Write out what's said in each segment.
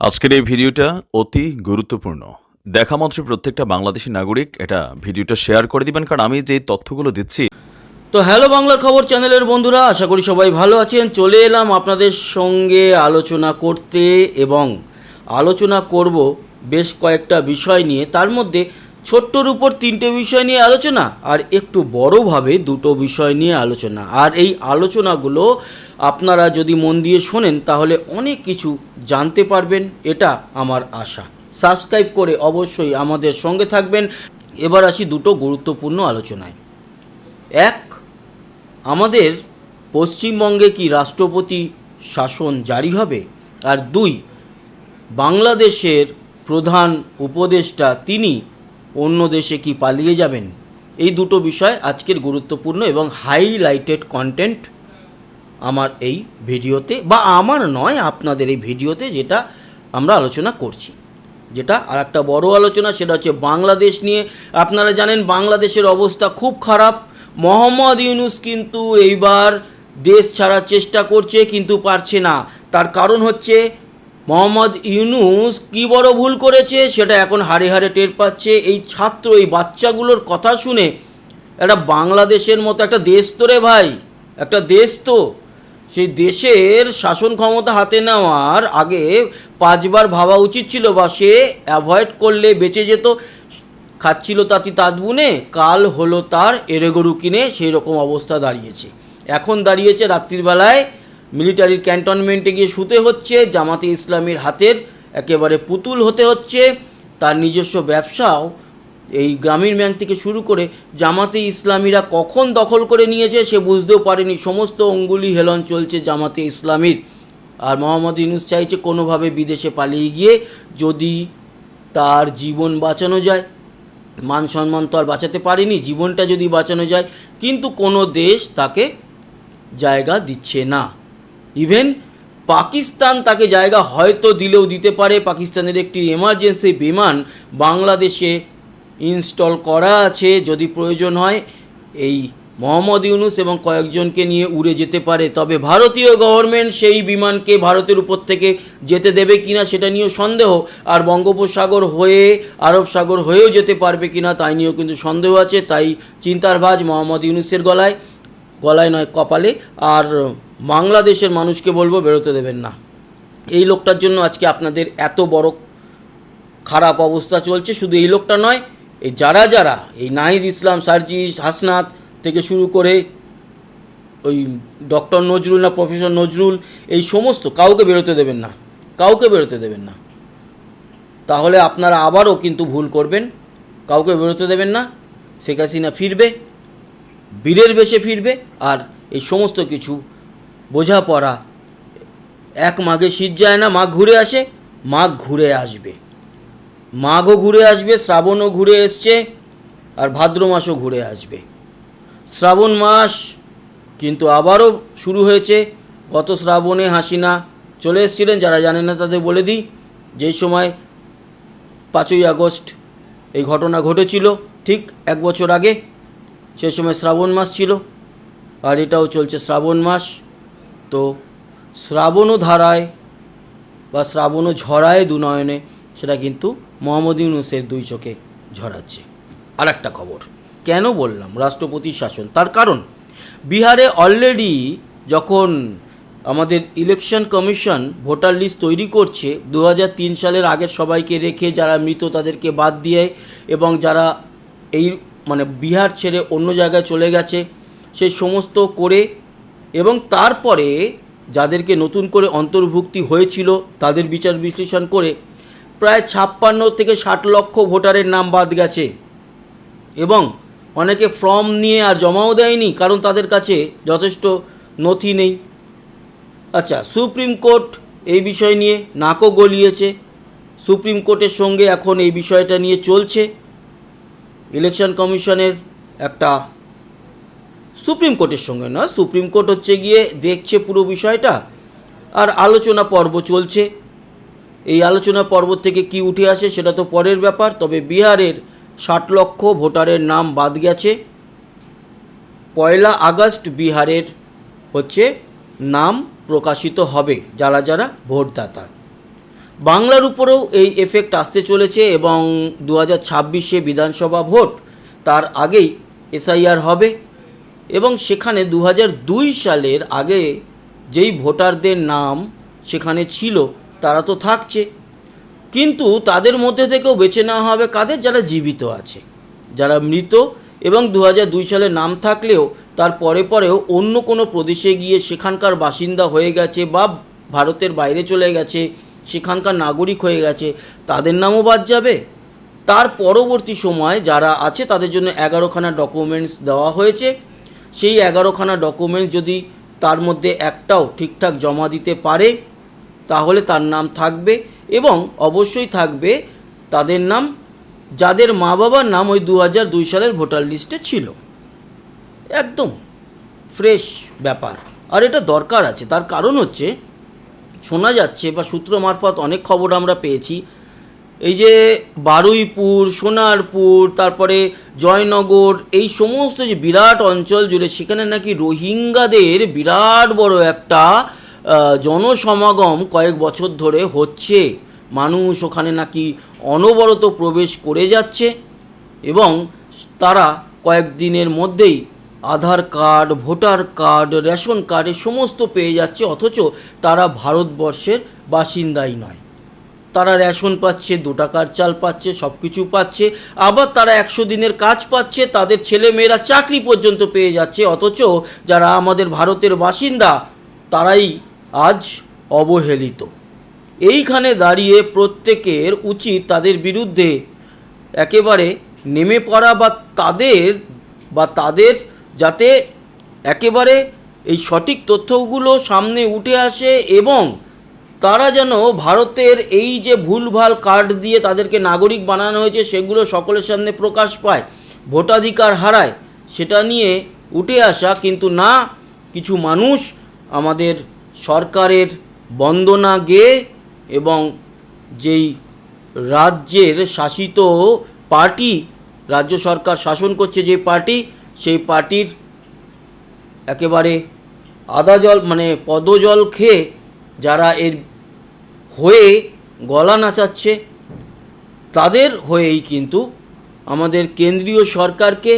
আজকের এই ভিডিওটা অতি গুরুত্বপূর্ণ। দেখা মাত্র প্রত্যেকটা বাংলাদেশী নাগরিক এটা ভিডিওটা শেয়ার করে দিবেন, কারণ আমি যে তথ্যগুলো দিচ্ছি। তো হ্যালো বাংলার খবর চ্যানেলের বন্ধুরা, আশা করি সবাই ভালো আছেন। চলে এলাম আপনাদের সঙ্গে আলোচনা করতে এবং আলোচনা করব বেশ কয়েকটা বিষয় নিয়ে। তার মধ্যে ছোট্টর উপর 3টে বিষয় নিয়ে আলোচনা আর একটু বড়োভাবে 2টো বিষয় নিয়ে আলোচনা। আর এই আলোচনাগুলো আপনারা যদি মন দিয়ে শোনেন তাহলে অনেক কিছু জানতে পারবেন, এটা আমার আশা। সাবস্ক্রাইব করে অবশ্যই আমাদের সঙ্গে থাকবেন। এবার আসি 2টো গুরুত্বপূর্ণ আলোচনায়। এক, আমাদের পশ্চিমবঙ্গে কি রাষ্ট্রপতি শাসন জারি হবে? আর 2, বাংলাদেশের প্রধান উপদেষ্টা তিনি অন্য দেশে কি পালিয়ে যাবেন? এই 2টো বিষয় আজকের গুরুত্বপূর্ণ এবং হাইলাইটেড কন্টেন্ট আমার এই ভিডিওতে, বা আমার নয়, আপনাদের এই ভিডিওতে যেটা আমরা আলোচনা করছি। যেটা আর একটা বড় আলোচনা, সেটা হচ্ছে বাংলাদেশ নিয়ে। আপনারা জানেন বাংলাদেশের অবস্থা খুব খারাপ। মোহাম্মদ ইউনূস কিন্তু এইবার দেশ ছাড়ার চেষ্টা করছে, কিন্তু পারছে না। তার কারণ হচ্ছে মোহাম্মদ ইউনূস কী বড় ভুল করেছে সেটা এখন হাড়ে হাড়ে টের পাচ্ছে। এই ছাত্র, এই বাচ্চাগুলোর কথা শুনে একটা বাংলাদেশের মতো একটা দেশ তো রে ভাই, একটা দেশ তো, সেই দেশের শাসন ক্ষমতা হাতে নেওয়ার আগে 5বার ভাবা উচিত ছিল, বা সে অ্যাভয়েড করলে বেঁচে যেত। খাচ্ছিল তাঁতি তাঁত বুনে, কাল হলো তার এরেগরু কিনে, সেই রকম অবস্থা দাঁড়িয়েছে। এখন দাঁড়িয়েছে রাত্রিবেলায় মিলিটারির ক্যান্টনমেন্টে গিয়ে শুতে হচ্ছে, জামাতে ইসলামীর হাতের একেবারে পুতুল হতে হচ্ছে। তার নিজস্ব ব্যবসাও এই গ্রামীণ ব্যাংক থেকে শুরু করে জামাতে ইসলামীরা কখন দখল করে নিয়েছে সে বুঝতেও পারেনি। সমস্ত অঙ্গুলি হেলন চলছে জামাতে ইসলামীর। আর মোহাম্মদ ইউনূস চাইছে কোনোভাবে বিদেশে পালিয়ে গিয়ে যদি তার জীবন বাঁচানো যায়। মান সম্মান তো আর বাঁচাতে পারেনি, জীবনটা যদি বাঁচানো যায়, কিন্তু কোনো দেশ তাকে জায়গা দিচ্ছে না। ইভেন পাকিস্তান তাকে জায়গা হয়তো দিলেও দিতে পারে। পাকিস্তানের একটি এমার্জেন্সি বিমান বাংলাদেশে ইনস্টল করা আছে, যদি প্রয়োজন হয় এই মোহাম্মদ ইউনূস এবং কয়েকজনকে নিয়ে উড়ে যেতে পারে। তবে ভারতীয় গভর্নমেন্ট সেই বিমানকে ভারতের উপর থেকে যেতে দেবে কিনা সেটা নিয়েও সন্দেহ। আর বঙ্গোপসাগর হয়ে আরব সাগর হয়েও যেতে পারবে কিনা তাই নিয়েও কিন্তু সন্দেহ আছে। তাই চিন্তার ভাঁজ মোহাম্মদ ইউনূসের গলায়, গলায় নয় কপালে। আর বাংলাদেশের মানুষকে বলবো বেরোতে দেবেন না। এই লোকটার জন্য আজকে আপনাদের এত বড় খারাপ অবস্থা চলছে। শুধু এই লোকটা নয়, এই যারা যারা এই নাহিদ ইসলাম, সার্জিস, হাসনাত থেকে শুরু করে ওই ডক্টর নজরুল না প্রফেসর নজরুল, এই সমস্ত কাউকে বেরোতে দেবেন না, কাউকে বেরোতে দেবেন না। তাহলে আপনারা আবারও কিন্তু ভুল করবেন। কাউকে বেরোতে দেবেন না। শেখ হাসিনা ফিরবে, বীরের বেশে ফিরবে। আর এই সমস্ত কিছু বোঝাপড়া, এক মাঘে শীত যায় না, মাঘ ঘুরে আসে, মাঘ ঘুরে আসবে, মাঘও ঘুরে আসবে, শ্রাবণও ঘুরে এসছে, আর ভাদ্র মাসও ঘুরে আসবে। শ্রাবণ মাস কিন্তু আবারও শুরু হয়েছে। গত শ্রাবণে হাসিনা চলে এসেছিলেন, যারা জানেন না তাদের বলে দিই। যেই সময় 5ই আগস্ট এই ঘটনা ঘটেছিল ঠিক 1 বছর আগে, সেই সময় শ্রাবণ মাস ছিল, আর এটাও চলছে শ্রাবণ মাস। তো শ্রাবণও ধারায় বা শ্রাবণও ঝরায় দুনয়নে, সেটা কিন্তু মোহাম্মদ ইউনূসের 2 চোখে ঝরাচ্ছে। আর একটা খবর কেন বললাম রাষ্ট্রপতি শাসন, তার কারণ বিহারে অলরেডি যখন আমাদের ইলেকশন কমিশন ভোটার লিস্ট তৈরি করছে 2003 সালের আগের সবাইকে রেখে, যারা মৃত তাদেরকে বাদ দিয়ে, এবং যারা এই মানে বিহার ছেড়ে অন্য জায়গায় চলে গেছে সেই সমস্ত করে, এবং তারপরে যাদেরকে নতুন করে অন্তর্ভুক্তি হয়েছিল তাদের বিচার বিশ্লেষণ করে প্রায় 56 থেকে 60 লক্ষ ভোটারের নাম বাদ গেছে। এবং অনেকে ফর্ম নিয়ে আর জমাও দেয়নি, কারণ তাদের কাছে যথেষ্ট নথি নেই। আচ্ছা, সুপ্রিম কোর্ট এই বিষয় নিয়ে নাকও গলিয়েছে। সুপ্রিম কোর্টের সঙ্গে এখন এই বিষয়টা নিয়ে চলছে ইলেকশন কমিশনের একটা, সুপ্রিম কোর্টের সঙ্গে না, সুপ্রিম কোর্ট হচ্ছে গিয়ে দেখছে পুরো বিষয়টা, আর আলোচনা পর্ব চলছে। এই আলোচনা পর্ব থেকে কি উঠে আসে সেটা তো পরের ব্যাপার। তবে বিহারের 60 লক্ষ ভোটারের নাম বাদ গেছে। 1 আগস্ট বিহারের হচ্ছে নাম প্রকাশিত হবে যারা যারা ভোটদাতা। বাংলার উপরেও এই এফেক্ট আসতে চলেছে এবং 2026-এ বিধানসভা ভোট, তার আগেই এসআইআর হবে এবং সেখানে 2002 সালের আগে যেই ভোটারদের নাম সেখানে ছিল তারা তো থাকছে, কিন্তু তাদের মধ্যে থেকেও বেছে নেওয়া হবে কাদের, যারা জীবিত আছে, যারা মৃত এবং 2002 সালে নাম থাকলেও তার পরেও অন্য কোনো প্রদেশে গিয়ে সেখানকার বাসিন্দা হয়ে গেছে বা ভারতের বাইরে চলে গেছে, সেখানকার নাগরিক হয়ে গেছে, তাদের নামও বাদ যাবে। তার পরবর্তী সময় যারা আছে তাদের জন্য 11খানা ডকুমেন্টস দেওয়া হয়েছে। সেই 11খানা ডকুমেন্টস যদি তার মধ্যে একটাও ঠিকঠাক জমা দিতে পারে তাহলে তার নাম থাকবে এবং অবশ্যই থাকবে তাদের নাম যাদের মা বাবার নাম ওই 2002 সালের ভোটার লিস্টে ছিল। একদম ফ্রেশ ব্যাপার, আর এটা দরকার আছে। তার কারণ হচ্ছে, শোনা যাচ্ছে বা সূত্র মারফত অনেক খবর আমরা পেয়েছি, এই যে বারুইপুর, সোনারপুর, তারপরে জয়নগর, এই সমস্ত যে বিরাট অঞ্চল জুড়ে সেখানে নাকি রোহিঙ্গাদের বিরাট বড় একটা জনসমাগম কয়েক বছর ধরে হচ্ছে। মানুষ ওখানে নাকি অনবরত প্রবেশ করে যাচ্ছে এবং তারা কয়েকদিনের মধ্যেই Aadhaar card, voter card, ration card এ সমস্ত পেয়ে যাচ্ছে, অথচ তারা ভারতবর্ষের বাসিন্দাই নয়। তারা রেশন পাচ্ছে, 2 টাকার চাল পাচ্ছে, সব কিছু পাচ্ছে, আবার তারা 100 দিনের কাজ পাচ্ছে, তাদের ছেলে মেয়েরা চাকরি পর্যন্ত পেয়ে যাচ্ছে, অথচ যারা আমাদের ভারতের বাসিন্দা তারাই আজ অবহেলিত। এইখানে দাঁড়িয়ে প্রত্যেকের উচিত তাদের বিরুদ্ধে একেবারে নেমে পড়া বা তাদের যাতে একেবারে এই সঠিক তথ্যগুলো সামনে উঠে আসে এবং তারা যেন ভারতের এই যে ভুলভাল কার্ড দিয়ে তাদেরকে নাগরিক বানানো হয়েছে সেগুলো সকলের সামনে প্রকাশ পায়, ভোটাধিকার হারায়, সেটা নিয়ে উঠে আসা। কিন্তু না, কিছু মানুষ আমাদের সরকারের বন্দনা গেয়ে এবং যেই রাজ্যের শাসিত পার্টি, রাজ্য সরকার শাসন করছে যে পার্টি, সেই পার্টির একেবারে পদজল খেয়ে যারা এর হয়ে গলা নাচাচ্ছে তাদের হয়েই কিন্তু আমাদের কেন্দ্রীয় সরকারকে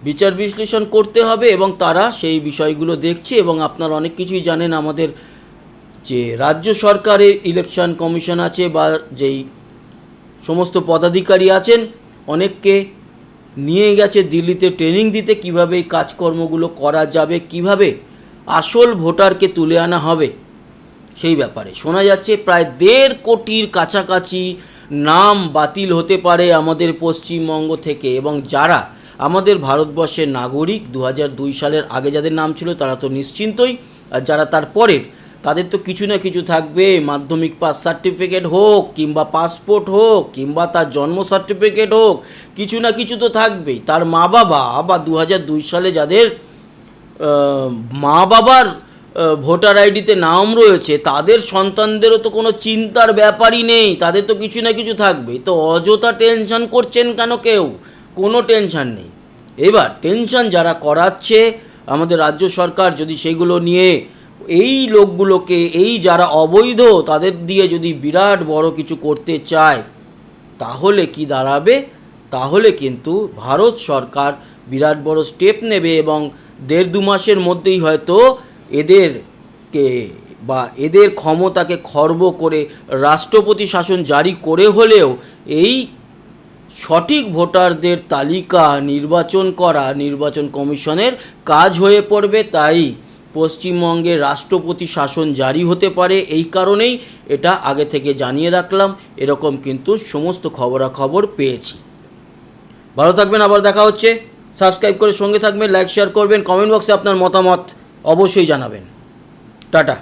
বিচার বিশ্লেষণ করতে হবে এবং তারা সেই বিষয়গুলো দেখছে। এবং আপনারা অনেক কিছুই জানেন, আমাদের যে রাজ্য সরকারের ইলেকশন কমিশন আছে বা যেই সমস্ত পদাধিকারী আছেন, অনেককে নিয়ে গেছে দিল্লিতে ট্রেনিং দিতে কিভাবে এই কাজকর্মগুলো করা যাবে, কিভাবে আসল ভোটারকে তুলে আনা হবে। সেই ব্যাপারে শোনা যাচ্ছে প্রায় 1.5 কোটির কাছাকাছি নাম বাতিল হতে পারে আমাদের পশ্চিমবঙ্গ থেকে, এবং যারা আমাদের ভারতবর্ষের নাগরিক 2002 সালের আগে যাদের নাম ছিল তারা তো নিশ্চিন্তই, আর যারা তার পরের তাদের তো কিছু না কিছু থাকবে। মাধ্যমিক পাস সার্টিফিকেট হোক কিংবা পাসপোর্ট হোক কিংবা তার জন্ম সার্টিফিকেট হোক, কিছু না কিছু তো থাকবেই। তার মা বাবা বা 2002 সালে যাদের মা বাবার ভোটার আইডিতে নাম রয়েছে তাদের সন্তানদেরও তো কোনো চিন্তার ব্যাপারই নেই, তাদের তো কিছু না কিছু থাকবে। তো অযথা টেনশন করছেন কেন কেউ? কোনো টেনশন নেই। এবার টেনশন যারা করাচ্ছে আমাদের রাজ্য সরকার, যদি সেইগুলো নিয়ে এই লোকগুলোকে, এই যারা অবৈধ তাদের দিয়ে যদি বিরাট বড় কিছু করতে চায় তাহলে কি দাঁড়াবে? তাহলে কিন্তু ভারত সরকার বিরাট বড় স্টেপ নেবে এবং 1.5-2 মাসের মধ্যেই হয়তো এদের ক্ষমতাকে খর্ব করে রাষ্ট্রপতি শাসন জারি করে হলেও এই সঠিক ভোটারদের তালিকা নির্বাচন করা নির্বাচন কমিশনের কাজ হয়ে পড়বে। তাই পশ্চিমবঙ্গে রাষ্ট্রপতি শাসন জারি হতে পারে, এই কারণেই এটা আগে থেকে জানিয়ে রাখলাম। এরকম কিন্তু সমস্ত খবরাখবর পেয়েছি। ভালো থাকবেন, আবার দেখা হচ্ছে। সাবস্ক্রাইব করে সঙ্গে থাকবেন, লাইক শেয়ার করবেন, কমেন্ট বক্সে আপনার মতামত অবশ্যই জানাবেন। টাটা।